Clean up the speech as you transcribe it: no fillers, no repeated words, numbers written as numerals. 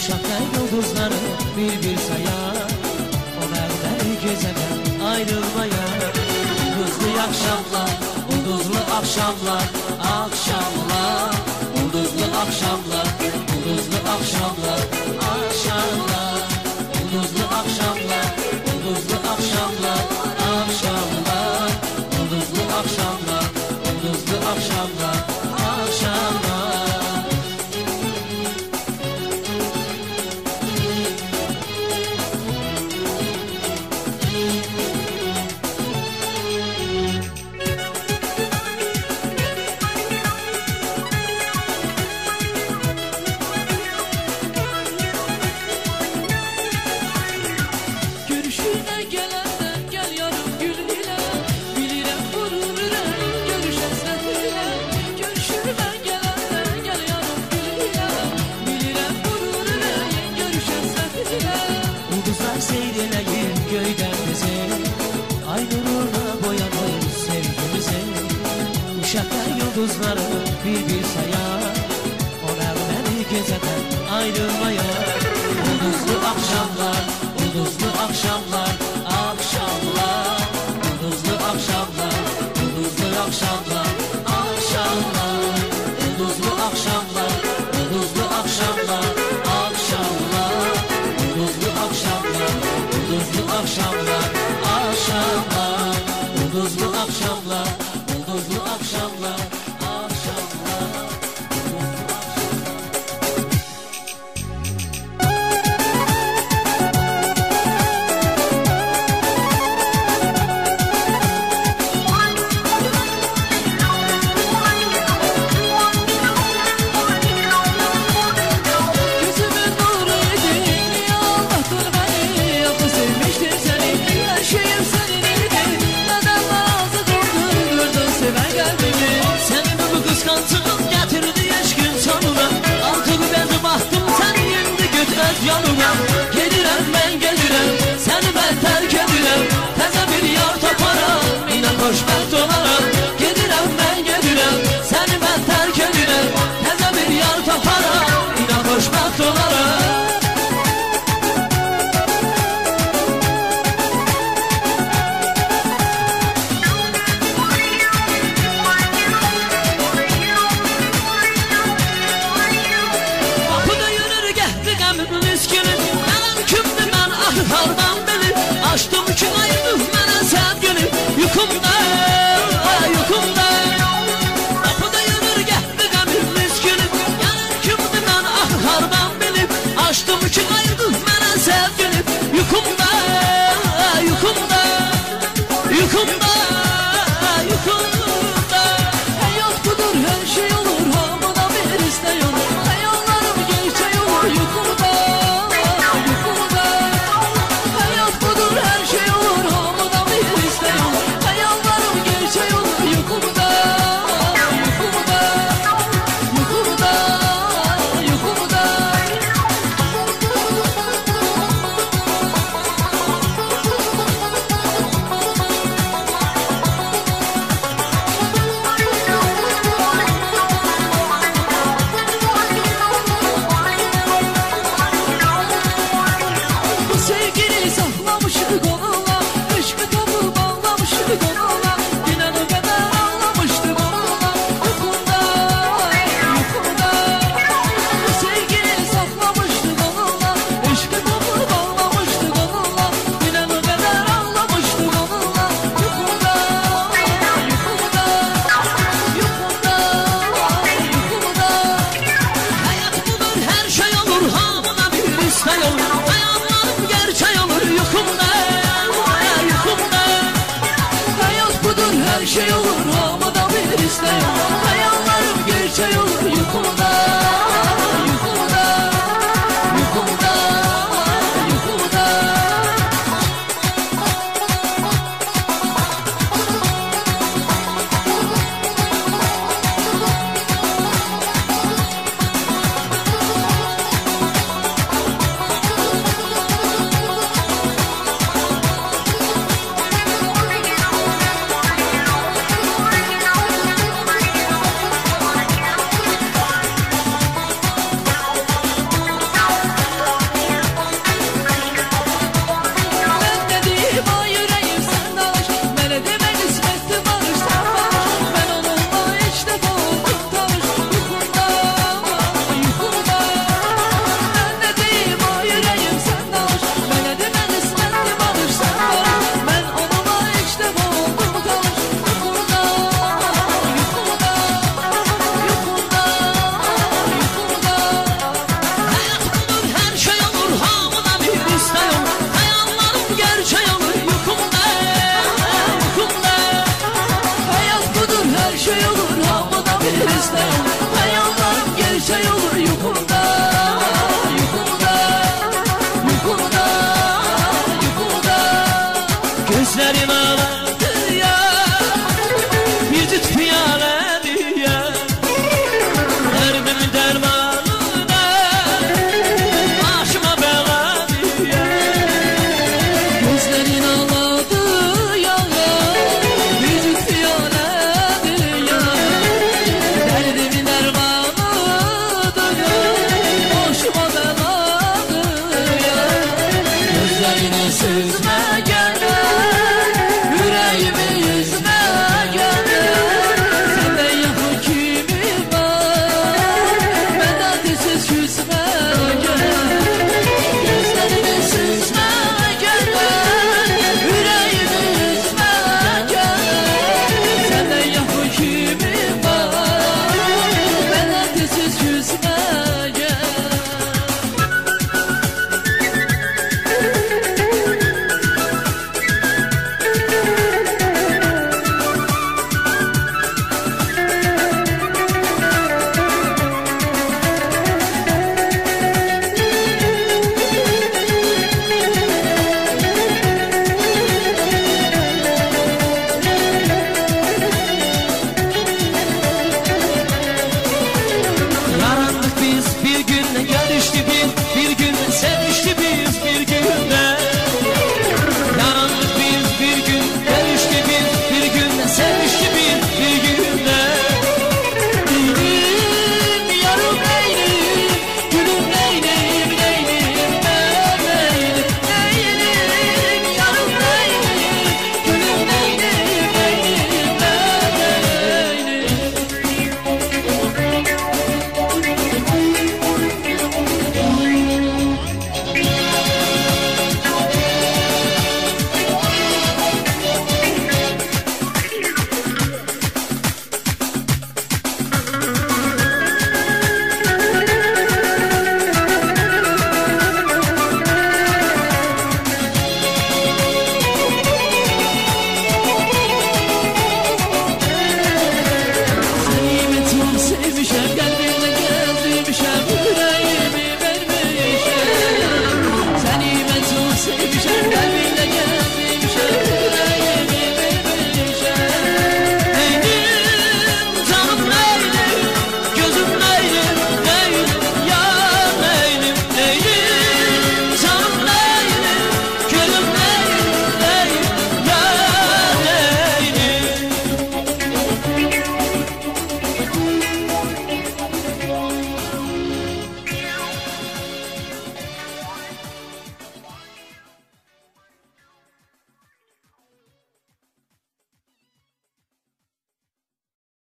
Uşaklar yıldızları bir bir sayar, o nereden geceden ayrılmaya. Ulduzlu akşamlar, ulduzlu akşamlar, akşamlar, ulduzlu akşamlar, ulduzlu akşamlar, akşamlar, ulduzlu akşamlar, ulduzlu akşamlar, akşamlar, ulduzlu akşamlar, ulduzlu akşamlar, akşamlar. Seyreleyim göyden bize, ay nuruna boyanır sevgimize. Uşaklar yıldızları bir bir sayar, o nereden geceden ayrılmaya. Ulduzlu akşamlar, ulduzlu akşamlar, akşamlar, ulduzlu akşamlar, ulduzlu akşamlar, akşamlar, ulduzlu akşamlar, ulduzlu akşamlar, akşamlar, ulduzlu akşamlar, ulduzlu akşamlar, akşamlar, ulduzlu akşamlar, ulduzlu akşamlar, akşamlar. Yanına gelirəm mən gelirəm, səni mən tərk edirəm, təzə bir yar taparam, inan xoşbəxt olaram. Gelirəm mən gelirəm, səni mən tərk edirəm, təzə bir yar taparam, inan xoşbəxt olaram. Açtım ki ayırdım mənə sevgini, yuxumda, yuxumda. Qapıda yürür gəldi qəmir miskini, yanır kimdi mən harman bilib. Açtım ki ayırdım mənə sevgini, yuxumda, yuxumda, yuxumda, yuxumda. Həyat budur, hər şey olur, hamına bir istək olur. Xəyallarım gerçək olur, yuxumda. Her şey olur ama da bir isteğim.